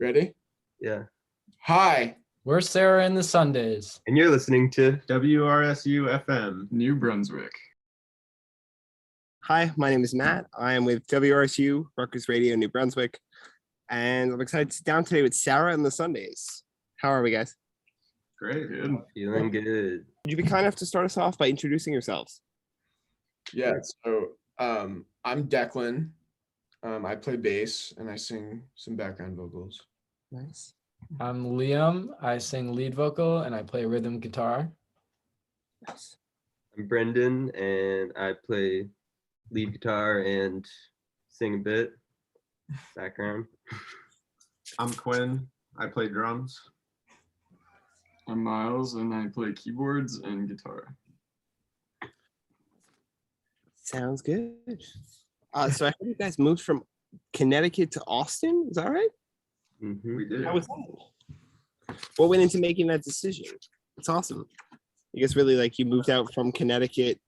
Ready? Yeah. Hi. We're Sarah and the Sundays. And you're listening to WRSU-FM, New Brunswick. Hi, my name is Matt. I am with WRSU, Rutgers Radio, New Brunswick. And I'm excited to sit down today with Sarah and the Sundays. How are we, guys? Great. Good. Feeling good. Would you be kind enough to start us off by introducing yourselves? Yeah, so I'm Declan. I play bass and I sing some background vocals. Nice. I'm Liam. I sing lead vocal and I play rhythm guitar. Nice. I'm Brendan, and I play lead guitar and sing a bit, background. I'm Quinn. I play drums. I'm Miles, and I play keyboards and guitar. Sounds good. So I heard you guys moved from Connecticut to Austin. Is that right? Mm-hmm. We did. How was that? What went into making that decision? It's awesome. You guys really you moved out from Connecticut.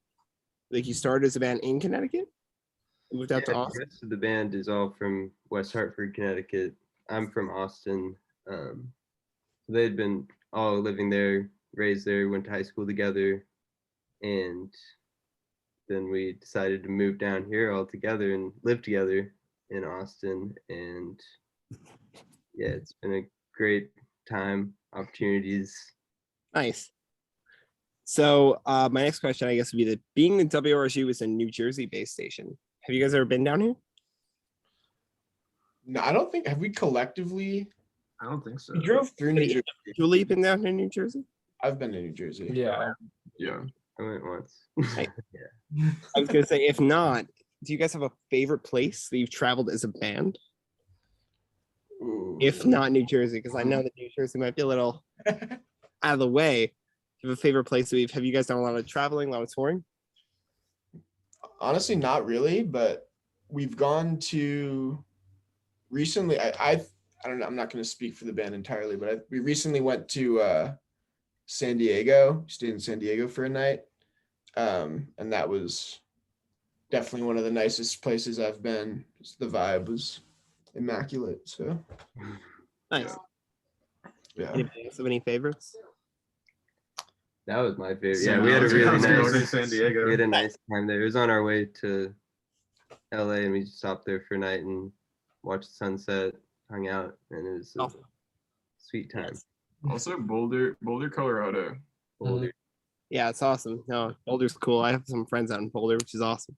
You started as a band in Connecticut? Moved out to The Austin? rest of the band is all from West Hartford, Connecticut. I'm from Austin. They'd been all living there, raised there, went to high school together, and then we decided to move down here all together and live together in Austin. And yeah, it's been a great time, opportunities. Nice. So my next question, I guess, would be that being the WRSU is a New Jersey based station. Have you guys ever been down here? No, I don't think, have we collectively? I don't think so. We drove through New Jersey. Julie been down in New Jersey? I've been to New Jersey. Yeah. Yeah. I went once. I was gonna say, if not, do you guys have a favorite place that you've traveled as a band? Ooh. If not New Jersey, because I know that New Jersey might be a little out of the way. Do you have a favorite place that have you guys done a lot of traveling, a lot of touring? Honestly, not really, but we've gone to recently. I don't know. I'm not going to speak for the band entirely, but we recently went to San Diego. Stayed in San Diego for a night, and that was definitely one of the nicest places I've been. The vibe was immaculate. So Nice. yeah. Anybody else have any favorites? That was my favorite. So Yeah, we had a really I was going to nice San Diego. We had a nice time there. It was on our way to LA, and we just stopped there for a night and watched the sunset, hung out, and it was a Awesome. sweet time. Also Boulder, Colorado. Boulder. Yeah, it's awesome. No, Boulder's cool. I have some friends out in Boulder, which is awesome.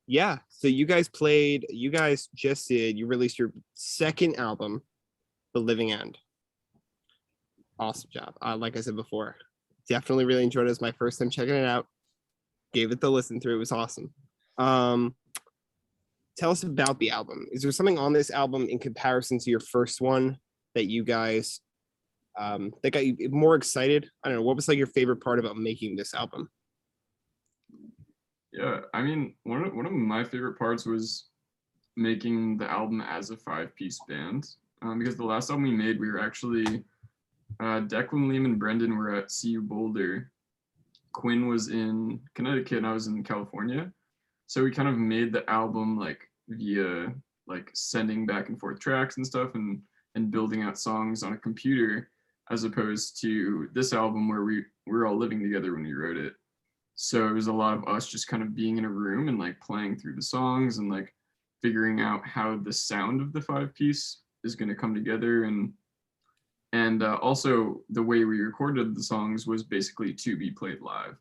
Yeah. So you guys you released your second album, The Living End. Awesome job. Like I said before, definitely really enjoyed it. It was my first time checking it out. Gave it the listen through. It was awesome. Tell us about the album. Is there something on this album in comparison to your first one that you guys that got you more excited? I don't know. What was your favorite part about making this album? Yeah, I mean, one of my favorite parts was making the album as a 5-piece band. Because the last album we made, we were actually Declan, Liam, and Brendan were at CU Boulder. Quinn was in Connecticut and I was in California. So we kind of made the album via sending back and forth tracks and stuff and building out songs on a computer, as opposed to this album where we were all living together when we wrote it. So it was a lot of us just kind of being in a room and playing through the songs and figuring out how the sound of the 5-piece is going to come together, and also the way we recorded the songs was basically to be played live.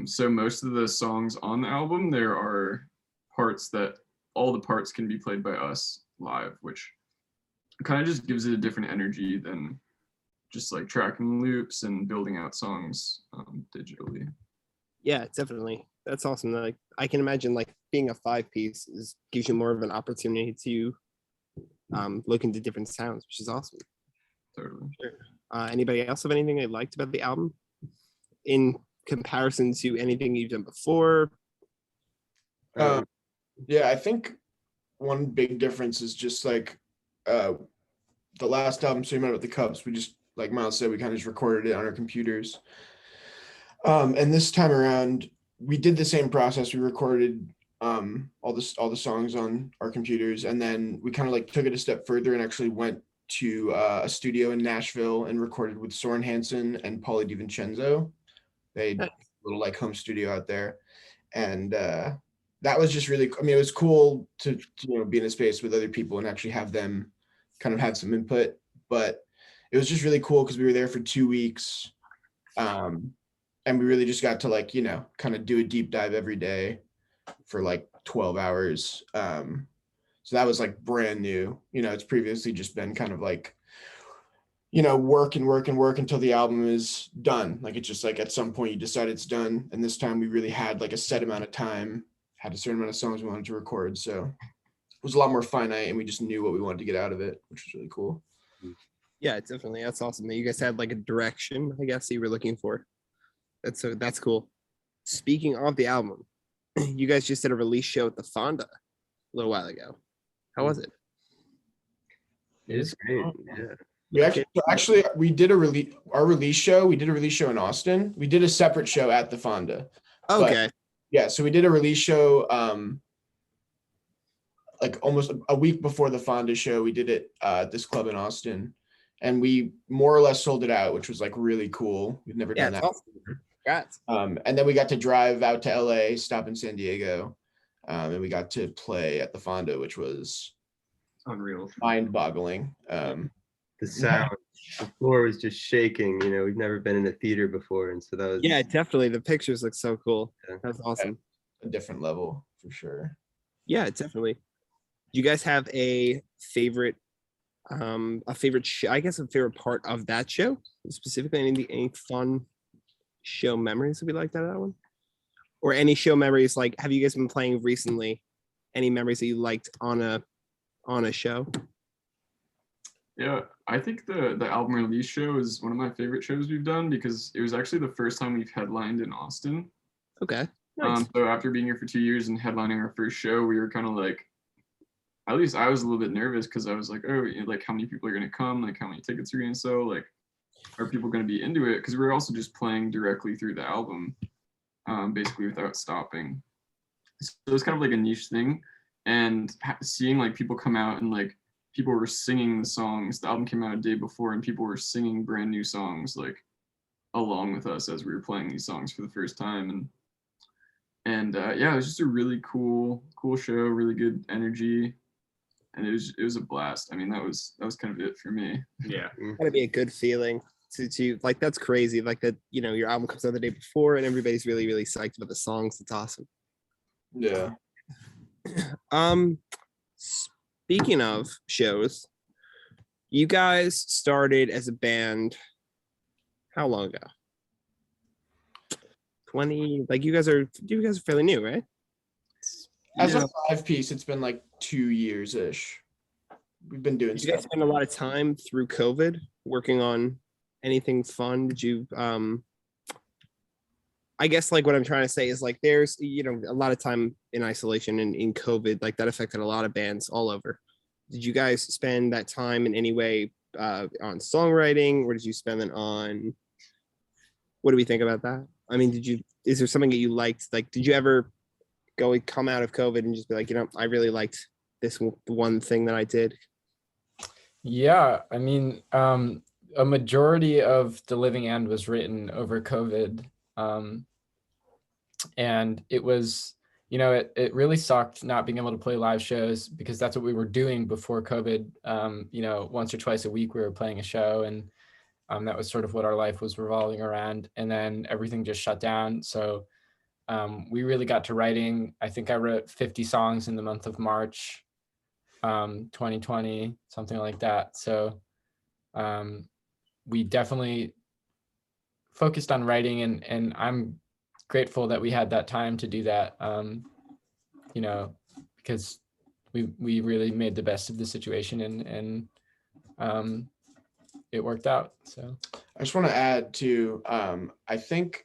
So most of the songs on the album, there are parts that all the parts can be played by us live, which kind of just gives it a different energy than just tracking loops and building out songs digitally. Yeah, definitely. That's awesome. I can imagine being a 5-piece gives you more of an opportunity to look into different sounds, which is awesome. Totally. Sure. Anybody else have anything they liked about the album in comparison to anything you've done before? Yeah, I think one big difference is just the last album, So You Met With the Cubs, we just, like Miles said, we kind of just recorded it on our computers. And this time around, we did the same process. We recorded all the songs on our computers, and then we kind of like took it a step further and actually went to a studio in Nashville and recorded with Soren Hansen and Pauly DiVincenzo. They had a little like home studio out there, and that was just really, I mean, it was cool to be in a space with other people and actually have them kind of have some input. But it was just really cool because we were there for 2 weeks, and we really just got to like kind of do a deep dive every day for like 12 hours. So that was like brand new. It's previously just been kind of like work and work and work until the album is done. Like it's just like at some point you decide it's done, and this time we really had like a set amount of time, had a certain amount of songs we wanted to record, so it was a lot more finite, and we just knew what we wanted to get out of it, which was really cool. Yeah, definitely. That's awesome that you guys had like a direction, I guess, that you were looking for. That's cool. Speaking of the album, you guys just did a release show at the Fonda a little while ago. How was it? It's great. Yeah. We did a release show. We did a release show in Austin. We did a separate show at the Fonda. Okay. Yeah, so we did a release show like almost a week before the Fonda show. We did it at this club in Austin, and we more or less sold it out, which was like really cool. We've never done that. Awesome. Congrats. And then we got to drive out to LA, stop in San Diego, and we got to play at the Fonda, which was Unreal. mind-boggling. The sound, the floor was just shaking. We've never been in a theater before, and so that was Definitely. The pictures look so cool. Yeah. That's awesome. A different level for sure. Yeah, definitely. Do you guys have a favorite show, I guess a favorite part of that show? Specifically, any fun show memories that we liked out of that one? Or any show memories, like have you guys been playing recently? Any memories that you liked on a show? Yeah, I think the album release show is one of my favorite shows we've done because it was actually the first time we've headlined in Austin. Okay. Nice. So after being here for 2 years and headlining our first show, we were kind of like, at least I was a little bit nervous because I was like, oh, like how many people are going to come? Like how many tickets are going to sell? Like, are people going to be into it? Because we were also just playing directly through the album, basically without stopping. So it was kind of like a niche thing. And seeing like people come out and like people were singing the songs. The album came out a day before and people were singing brand new songs like along with us as we were playing these songs for the first time. And yeah, it was just a really cool show, really good energy. And it was a blast. I mean, that was kind of it for me. Yeah. Gotta be a good feeling to like, that's crazy. Like that, your album comes out the day before and everybody's really, really psyched about the songs. It's awesome. Yeah. Speaking of shows, you guys started as a band how long ago? 20, like you guys are fairly new, right? As a 5-piece, it's been like 2 years-ish. We've been doing Did you guys stuff. spend a lot of time through COVID working on anything fun? Did you I guess like what I'm trying to say is like there's a lot of time in isolation and in COVID, like that affected a lot of bands all over. Did you guys spend that time in any way on songwriting, or did you spend it on, what do we think about that? I mean, is there something that you liked? Like, did you ever come out of COVID and just be like, I really liked this one thing that I did? Yeah, I mean, a majority of The Living End was written over COVID. And it was, it really sucked not being able to play live shows because that's what we were doing before COVID. Once or twice a week we were playing a show, and that was sort of what our life was revolving around. And then everything just shut down. So we really got to writing. I think I wrote 50 songs in the month of March, 2020, something like that. So we definitely focused on writing, and I'm grateful that we had that time to do that, because we really made the best of the situation, and it worked out. So I just want to add to, I think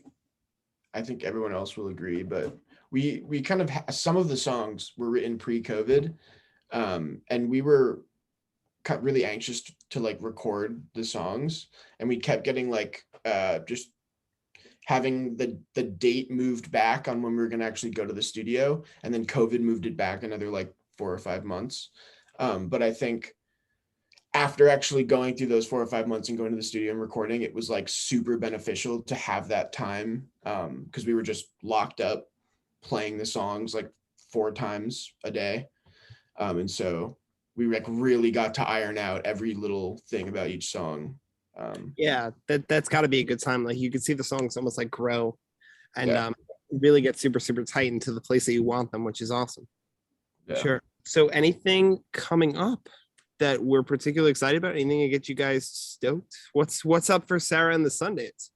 everyone else will agree, but we kind of some of the songs were written pre-COVID, and we were really anxious to like record the songs, and we kept getting like just having the date moved back on when we were going to actually go to the studio, and then COVID moved it back another like 4 or 5 months. But I think after actually going through those 4 or 5 months and going to the studio and recording, it was like super beneficial to have that time, because we were just locked up playing the songs like 4 times a day. And so we like really got to iron out every little thing about each song. Yeah, that's got to be a good time. Like you can see the songs almost like grow and Yeah. really get super, super tight into the place that you want them, which is awesome. Yeah. Sure. So anything coming up that we're particularly excited about? Anything to get you guys stoked? What's up for Sarah and the Sundays?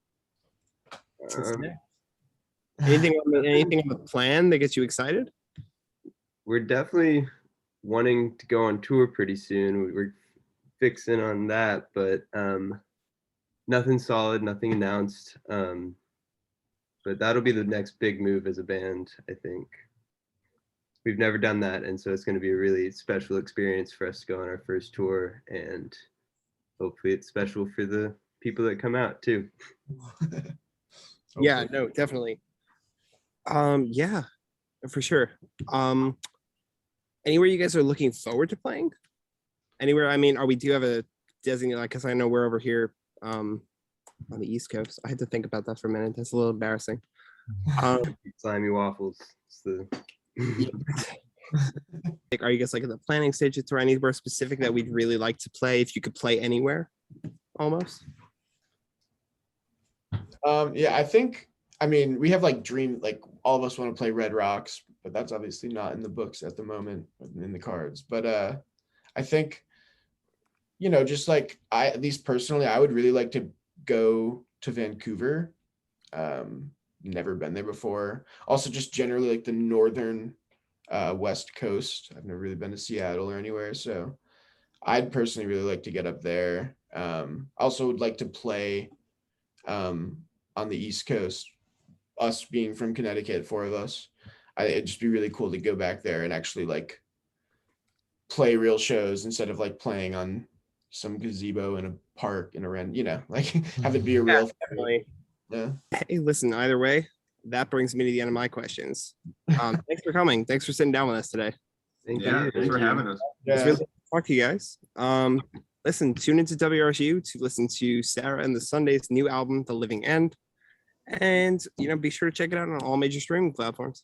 Anything on the plan that gets you excited? We're definitely wanting to go on tour pretty soon. We're fixing on that, but nothing solid, nothing announced. But that'll be the next big move as a band, I think. We've never done that, and so it's going to be a really special experience for us to go on our first tour, and hopefully it's special for the people that come out too. Yeah, no, definitely. Yeah, for sure. Anywhere you guys are looking forward to playing? Anywhere? I mean, we do have a designated, because I know we're over here on the East Coast. I had to think about that for a minute. That's a little embarrassing. Slimy waffles. It's the like, are you guys like in the planning stages or anywhere specific that we'd really like to play? If you could play anywhere, almost. Yeah, I mean, we have like all of us want to play Red Rocks, but that's obviously not in the books at the moment, in the cards. But I think, just like at least personally, I would really like to go to Vancouver. Never been there before. Also, just generally like the northern West Coast. I've never really been to Seattle or anywhere, so I'd personally really like to get up there. Also would like to play on the East Coast. Us being from Connecticut, 4 of us, it'd just be really cool to go back there and actually like play real shows instead of like playing on some gazebo in a park in a like have it be a real thing. Definitely. Yeah. Hey, listen, either way, that brings me to the end of my questions. Thanks for coming. Thanks for sitting down with us today. Thank Yeah, you. thanks for having us. It's Yeah. really good to talk to you guys. Listen, tune into WRSU to listen to Sarah and the Sundays' new album, The Living End. And be sure to check it out on all major streaming platforms.